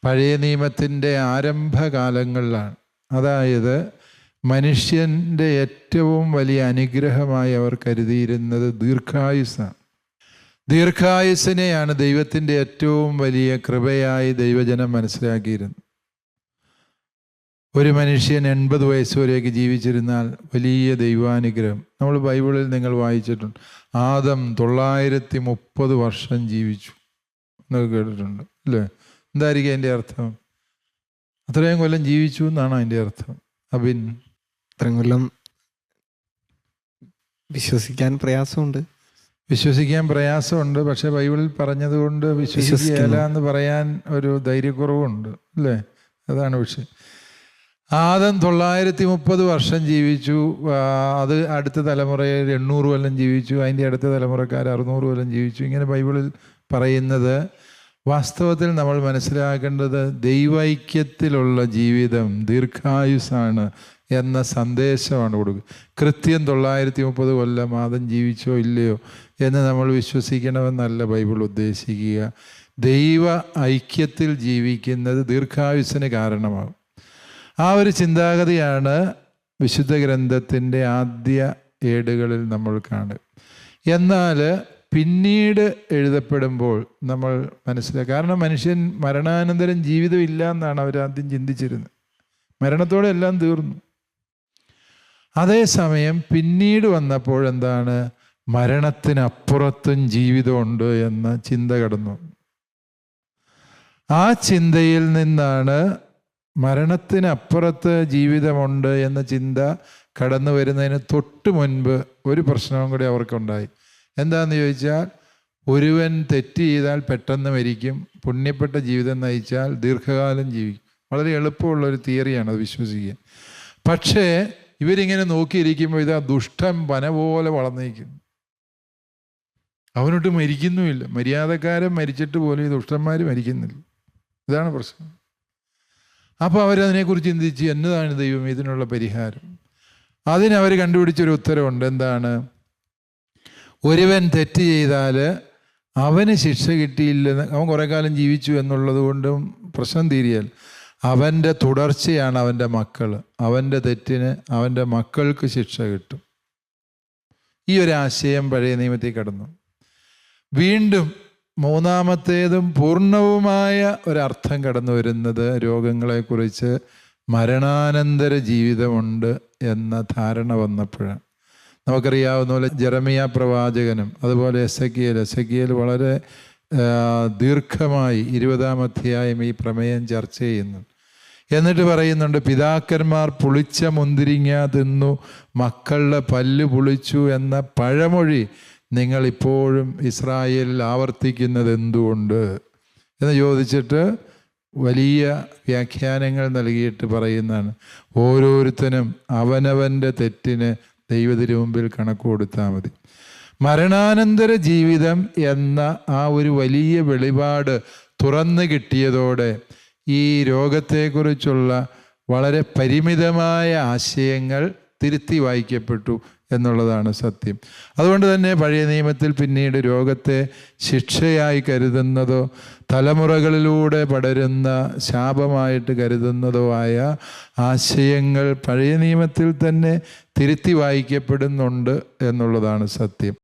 പഴയ നിയമത്തിൻ്റെ ആരംഭകാലങ്ങളിലാണ്. അതായത് മനുഷ്യൻ്റെ ഏറ്റവും വലിയ അനുഗ്രഹമായി അവർ കരുതിയിരുന്നത് ദീർഘായുസ്സാണ്. ദീർഘായുസ്സിനെയാണ് ദൈവത്തിൻ്റെ ഏറ്റവും വലിയ കൃപയായി ദൈവജനം മനസ്സിലാക്കിയിരുന്നത്. ഒരു മനുഷ്യൻ 80 വയസ്സ് വരെയൊക്കെ ജീവിച്ചിരുന്നാൽ വലിയ ദൈവാനുഗ്രഹം. നമ്മൾ ബൈബിളിൽ നിങ്ങൾ വായിച്ചിട്ടുണ്ട്, ആദം 930 വർഷം ജീവിച്ചു എന്നൊക്കെ കേട്ടിട്ടുണ്ട് അല്ലേ? എന്തായിരിക്കും അതിൻ്റെ അർത്ഥം? അത്രയും കൊല്ലം ജീവിച്ചു എന്നാണ് അതിൻ്റെ അർത്ഥം. അബിൻ, അത്രയും കൊല്ലം വിശ്വസിക്കാൻ പ്രയാസമുണ്ട്. പക്ഷെ ബൈബിളിൽ പറഞ്ഞതുകൊണ്ട് വിശ്വസിക്കുകയില്ല എന്ന് പറയാൻ ഒരു ധൈര്യക്കുറവുണ്ട് അല്ലേ? അതാണ് വിഷയം. ആദം 930 വർഷം ജീവിച്ചു. അത് അടുത്ത തലമുറയിൽ 800 കൊല്ലം ജീവിച്ചു. അതിൻ്റെ അടുത്ത തലമുറക്കാർ 600 കൊല്ലം ജീവിച്ചു. ഇങ്ങനെ ബൈബിളിൽ പറയുന്നത് വാസ്തവത്തിൽ നമ്മൾ മനസ്സിലാക്കേണ്ടത് ദൈവൈക്യത്തിലുള്ള ജീവിതം ദീർഘായുസ്സാണ് എന്ന സന്ദേശമാണ് കൊടുക്കുക. കൃത്യം 930 കൊല്ലം ആദം ജീവിച്ചോ ഇല്ലയോ എന്ന് നമ്മൾ വിശ്വസിക്കണമെന്നല്ല ബൈബിൾ ഉദ്ദേശിക്കുക. ദൈവ ഐക്യത്തിൽ ജീവിക്കുന്നത് ദീർഘായുസ്സിന് കാരണമാകും. ആ ഒരു ചിന്താഗതിയാണ് വിശുദ്ധ ഗ്രന്ഥത്തിൻ്റെ ആദ്യ ഏടുകളിൽ നമ്മൾ കാണുക. എന്നാൽ പിന്നീട് എഴുതപ്പെടുമ്പോൾ നമ്മൾ മനസ്സിലാക്കുക, കാരണം മനുഷ്യൻ മരണാനന്തരം ജീവിതമില്ല എന്നാണ് അവരാദ്യം ചിന്തിച്ചിരുന്നത്. മരണത്തോടെ എല്ലാം തീർന്നു. അതേസമയം പിന്നീട് വന്നപ്പോഴെന്താണ്, മരണത്തിനപ്പുറത്തും ജീവിതമുണ്ട് എന്ന ചിന്ത കടന്നു. ആ ചിന്തയിൽ നിന്നാണ് മരണത്തിനപ്പുറത്ത് ജീവിതമുണ്ട് എന്ന ചിന്ത കടന്നു വരുന്നതിന് തൊട്ട് മുൻപ് ഒരു പ്രശ്നവും കൂടി അവർക്കുണ്ടായി. എന്താണെന്ന് ചോദിച്ചാൽ, ഒരുവൻ തെറ്റ് ചെയ്താൽ പെട്ടെന്ന് മരിക്കും, പുണ്യപ്പെട്ട ജീവിതം നയിച്ചാൽ ദീർഘകാലം ജീവിക്കും. വളരെ എളുപ്പമുള്ളൊരു തിയറിയാണ് അത് വിശ്വസിക്കുക. പക്ഷേ ഇവരിങ്ങനെ നോക്കിയിരിക്കുമ്പോൾ ഇതാ ദുഷ്ടൻ പന പോലെ വളർന്നിരിക്കുന്നു. അവനൊട്ട് മരിക്കുന്നുമില്ല. മര്യാദക്കാരൻ മരിച്ചിട്ട് പോലും ഈ ദുഷ്ടന്മാർ മരിക്കുന്നില്ല. ഇതാണ് പ്രശ്നം. അപ്പോൾ അവരതിനെക്കുറിച്ച് ചിന്തിച്ച് എന്നതാണ് ദൈവം ഇതിനുള്ള പരിഹാരം. അതിനവർ കണ്ടുപിടിച്ചൊരു ഉത്തരവുണ്ട്. എന്താണ്? ഒരുവൻ തെറ്റ് ചെയ്താൽ അവന് ശിക്ഷ കിട്ടിയില്ലെന്ന്, അവൻ കുറേ കാലം ജീവിച്ചു എന്നുള്ളത് കൊണ്ടും പ്രശ്നം തീരിയാൽ അവൻ്റെ തുടർച്ചയാണ് അവൻ്റെ മക്കൾ. അവൻ്റെ തെറ്റിന് അവൻ്റെ മക്കൾക്ക് ശിക്ഷ കിട്ടും. ഈ ഒരു ആശയം പഴയ നിയമത്തിൽ കടന്നു. വീണ്ടും മൂന്നാമത്തേതും പൂർണ്ണവുമായ ഒരർത്ഥം കടന്നു വരുന്നത് രോഗങ്ങളെക്കുറിച്ച് മരണാനന്തര ജീവിതമുണ്ട് എന്ന ധാരണ വന്നപ്പോഴാണ്. നമുക്കറിയാവുന്ന പോലെ ജെറമിയ പ്രവാചകനും അതുപോലെ എസെക്കിയേൽ വളരെ ദീർഘമായി 20-ാം അധ്യായം ഈ പ്രമേയം ചർച്ച ചെയ്യുന്നു. എന്നിട്ട് പറയുന്നുണ്ട്, പിതാക്കന്മാർ പുളിച്ച മുന്തിരിങ്ങ തിന്നു മക്കളുടെ പല്ല് പുളിച്ചു എന്ന പഴമൊഴി നിങ്ങളിപ്പോഴും ഇസ്രായേലിൽ ആവർത്തിക്കുന്നത് എന്തുകൊണ്ട് എന്ന് ചോദിച്ചിട്ട് വലിയ വ്യാഖ്യാനങ്ങൾ നൽകിയിട്ട് പറയുന്നതാണ്, ഓരോരുത്തനും അവനവൻ്റെ തെറ്റിന് ദൈവത്തിന് മുമ്പിൽ കണക്ക് കൊടുത്താൽ മതി. മരണാനന്തര ജീവിതം എന്ന ആ ഒരു വലിയ വെളിപാട് തുറന്നു കിട്ടിയതോടെ ഈ രോഗത്തെക്കുറിച്ചുള്ള വളരെ പരിമിതമായ ആശയങ്ങൾ തിരുത്തി വായിക്കപ്പെട്ടു എന്നുള്ളതാണ് സത്യം. അതുകൊണ്ട് തന്നെ പഴയ നിയമത്തിൽ പിന്നീട് രോഗത്തെ ശിക്ഷയായി കരുതുന്നതോ തലമുറകളിലൂടെ പടരുന്ന ശാപമായിട്ട് കരുതുന്നതോ ആയ ആശയങ്ങൾ പഴയ നിയമത്തിൽ തന്നെ തിരുത്തി വായിക്കപ്പെടുന്നുണ്ട് എന്നുള്ളതാണ് സത്യം.